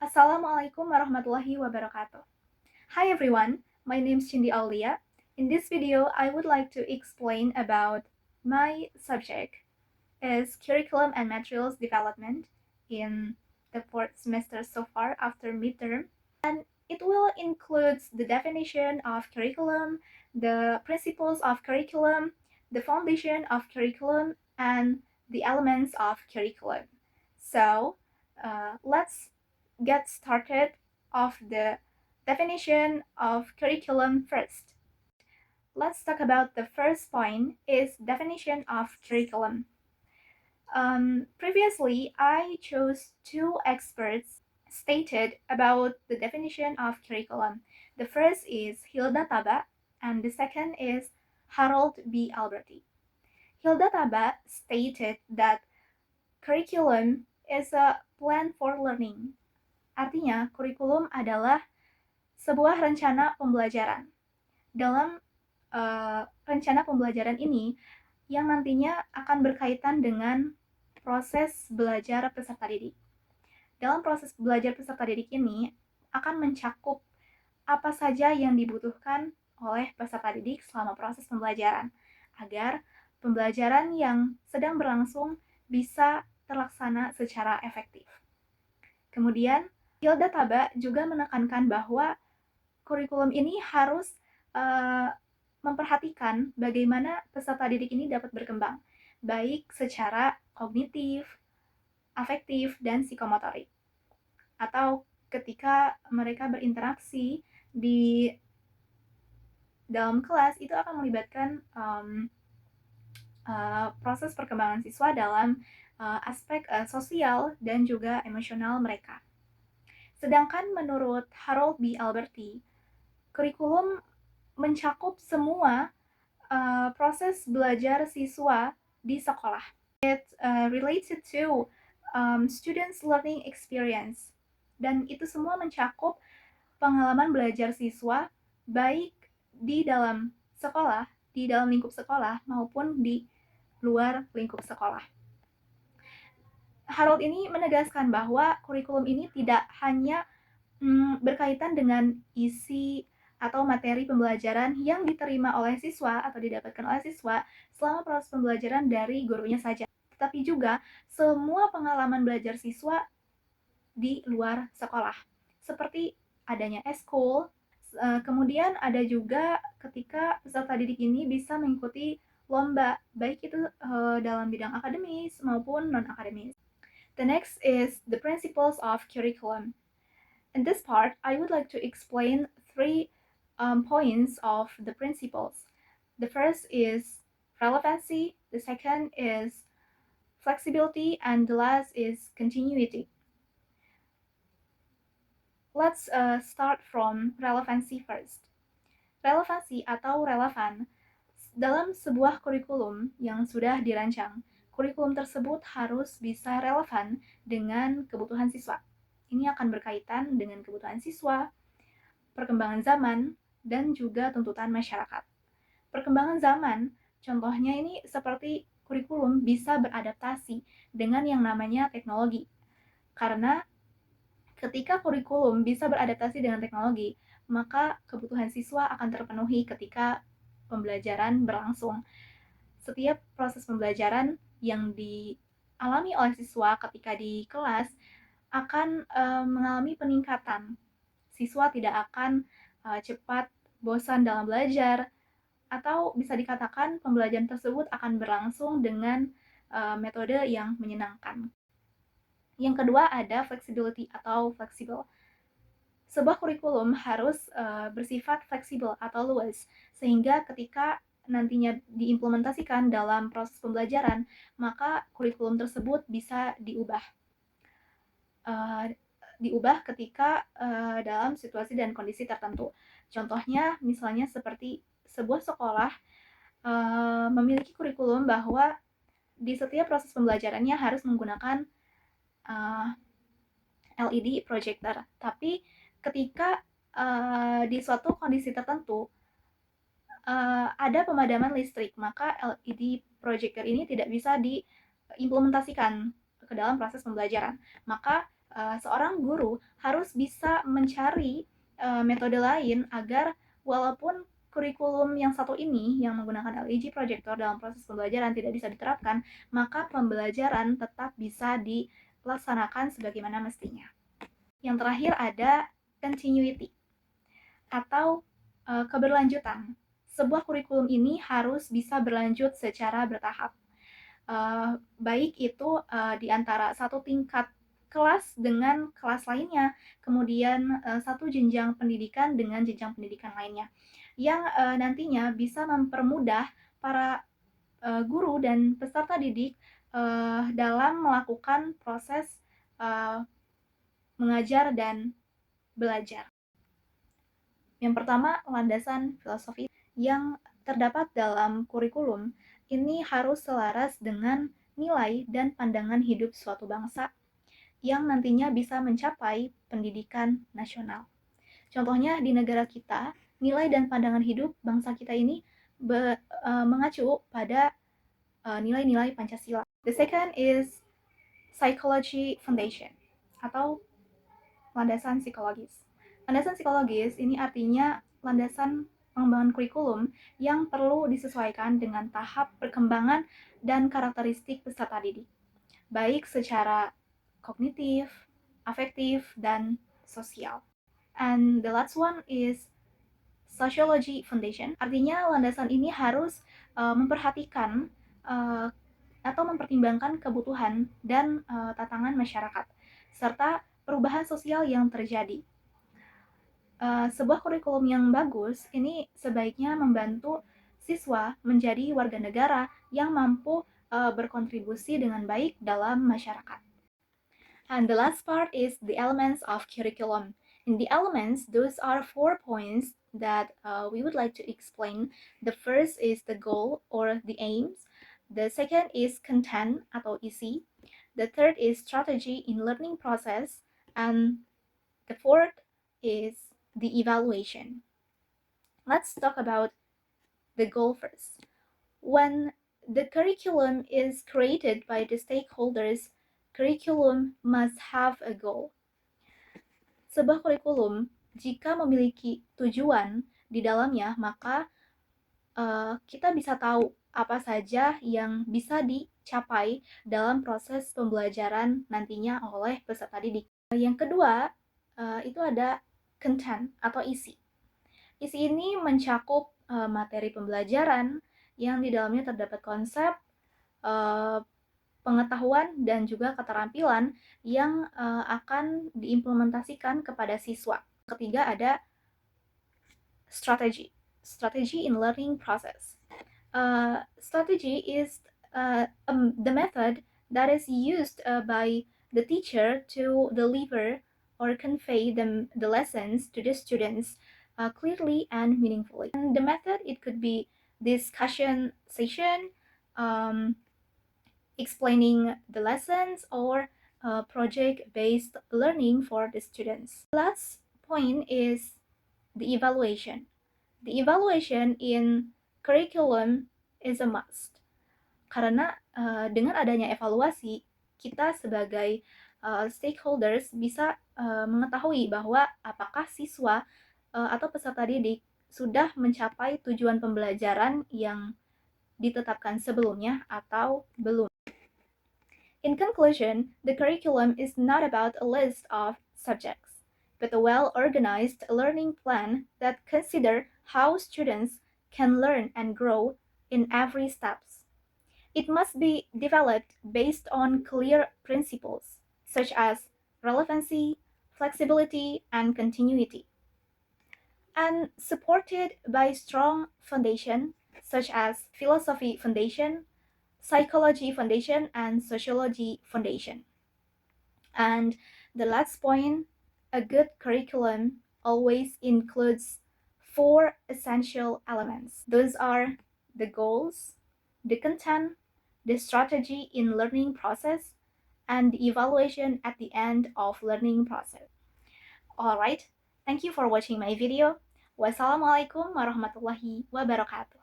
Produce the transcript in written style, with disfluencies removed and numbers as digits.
Assalamualaikum warahmatullahi wabarakatuh. Hi everyone, my name is Cindy Aulia. In this video, I would like to explain about my subject is curriculum and materials development in the fourth semester so far after midterm. And it will include the definition of curriculum, the principles of curriculum, the foundation of curriculum, and the elements of curriculum. So let's get started of the definition of curriculum first. Let's talk about the first point is definition of curriculum. Previously, I chose two experts stated about the definition of curriculum. The first is Hilda Taba and the second is Harold B. Alberti. Hilda Taba stated that curriculum is a plan for learning. Artinya, kurikulum adalah sebuah rencana pembelajaran. Dalam rencana pembelajaran ini, yang nantinya akan berkaitan dengan proses belajar peserta didik. Dalam proses belajar peserta didik ini akan mencakup apa saja yang dibutuhkan oleh peserta didik selama proses pembelajaran, agar pembelajaran yang sedang berlangsung bisa terlaksana secara efektif. Kemudian, Hilda Taba juga menekankan bahwa kurikulum ini harus memperhatikan bagaimana peserta didik ini dapat berkembang, baik secara kognitif, afektif, dan psikomotorik. Atau ketika mereka berinteraksi di dalam kelas, itu akan melibatkan proses perkembangan siswa dalam aspek sosial dan juga emosional mereka. Sedangkan menurut Harold B. Alberti, kurikulum mencakup semua proses belajar siswa di sekolah. It related to students' learning experience, dan itu semua mencakup pengalaman belajar siswa baik di dalam sekolah, di dalam lingkup sekolah maupun di luar lingkup sekolah. Harold ini menegaskan bahwa kurikulum ini tidak hanya berkaitan dengan isi atau materi pembelajaran yang diterima oleh siswa atau didapatkan oleh siswa selama proses pembelajaran dari gurunya saja, tetapi juga semua pengalaman belajar siswa di luar sekolah, seperti adanya eskul. Kemudian ada juga ketika peserta didik ini bisa mengikuti lomba, baik itu dalam bidang akademis maupun non-akademis. The next is the principles of curriculum. In this part, I would like to explain three points of the principles. The first is relevancy, the second is flexibility, and the last is continuity. Let's start from relevancy first. Relevansi atau relevan dalam sebuah kurikulum yang sudah dirancang, kurikulum tersebut harus bisa relevan dengan kebutuhan siswa. Ini akan berkaitan dengan kebutuhan siswa, perkembangan zaman, dan juga tuntutan masyarakat. Perkembangan zaman, contohnya ini seperti kurikulum bisa beradaptasi dengan yang namanya teknologi. Karena ketika kurikulum bisa beradaptasi dengan teknologi, maka kebutuhan siswa akan terpenuhi ketika pembelajaran berlangsung. Setiap proses pembelajaran yang dialami oleh siswa ketika di kelas akan mengalami peningkatan. Siswa tidak akan cepat bosan dalam belajar, atau bisa dikatakan pembelajaran tersebut akan berlangsung dengan metode yang menyenangkan. Yang kedua ada flexibility atau fleksibel. Sebuah kurikulum harus bersifat fleksibel atau luas, sehingga ketika nantinya diimplementasikan dalam proses pembelajaran, maka kurikulum tersebut bisa diubah. Diubah ketika dalam situasi dan kondisi tertentu. Contohnya misalnya seperti sebuah sekolah memiliki kurikulum bahwa di setiap proses pembelajarannya harus menggunakan LED projector, tapi ketika di suatu kondisi tertentu ada pemadaman listrik, maka LED projector ini tidak bisa diimplementasikan ke dalam proses pembelajaran. Maka seorang guru harus bisa mencari metode lain agar walaupun kurikulum yang satu ini yang menggunakan LED projector dalam proses pembelajaran tidak bisa diterapkan, maka pembelajaran tetap bisa dilaksanakan sebagaimana mestinya. Yang terakhir ada continuity atau keberlanjutan. Sebuah kurikulum ini harus bisa berlanjut secara bertahap. Baik itu di antara satu tingkat kelas dengan kelas lainnya, kemudian satu jenjang pendidikan dengan jenjang pendidikan lainnya, yang nantinya bisa mempermudah para guru dan peserta didik dalam melakukan proses mengajar dan belajar. Yang pertama, landasan filosofi yang terdapat dalam kurikulum ini harus selaras dengan nilai dan pandangan hidup suatu bangsa yang nantinya bisa mencapai pendidikan nasional. Contohnya di negara kita, nilai dan pandangan hidup bangsa kita ini mengacu pada nilai-nilai Pancasila. The second is psychology foundation atau landasan psikologis. Landasan psikologis ini artinya landasan pengembangan kurikulum yang perlu disesuaikan dengan tahap perkembangan dan karakteristik peserta didik, baik secara kognitif, afektif, dan sosial. And the last one is sociology foundation. Artinya landasan ini harus memperhatikan atau mempertimbangkan kebutuhan dan tantangan masyarakat serta perubahan sosial yang terjadi. Sebuah kurikulum yang bagus ini sebaiknya membantu siswa menjadi warga negara yang mampu berkontribusi dengan baik dalam masyarakat. And the last part is the elements of curriculum. In the elements, those are 4 points that we would like to explain. The first is the goal or the aims. The second is content atau isi. The third is strategy in learning process. And the fourth is the evaluation. Let's talk about the goal first. When the curriculum is created by the stakeholders, curriculum must have a goal. Sebuah kurikulum jika memiliki tujuan di dalamnya, maka kita bisa tahu apa saja yang bisa dicapai dalam proses pembelajaran nantinya oleh peserta didik. Yang kedua, itu ada content atau isi. Isi ini mencakup materi pembelajaran yang di dalamnya terdapat konsep, pengetahuan, dan juga keterampilan yang akan diimplementasikan kepada siswa. Ketiga ada strategy. Strategy in learning process. Strategy is the method that is used by the teacher to deliver or convey the lessons to the students clearly and meaningfully. And the method, it could be discussion session, explaining the lessons, or project-based learning for the students. Last point is the evaluation. The evaluation in curriculum is a must. Karena dengan adanya evaluasi, kita sebagai stakeholders bisa mengetahui bahwa apakah siswa atau peserta didik sudah mencapai tujuan pembelajaran yang ditetapkan sebelumnya atau belum. In conclusion, the curriculum is not about a list of subjects, but a well-organized learning plan that considers how students can learn and grow in every steps. It must be developed based on clear principles, such as relevancy, flexibility, and continuity, and supported by strong foundation, such as philosophy foundation, psychology foundation, and sociology foundation. And the last point, a good curriculum always includes 4 essential elements. Those are the goals, the content, the strategy in learning process, and the evaluation at the end of learning process. Alright, thank you for watching my video. Wassalamualaikum warahmatullahi wabarakatuh.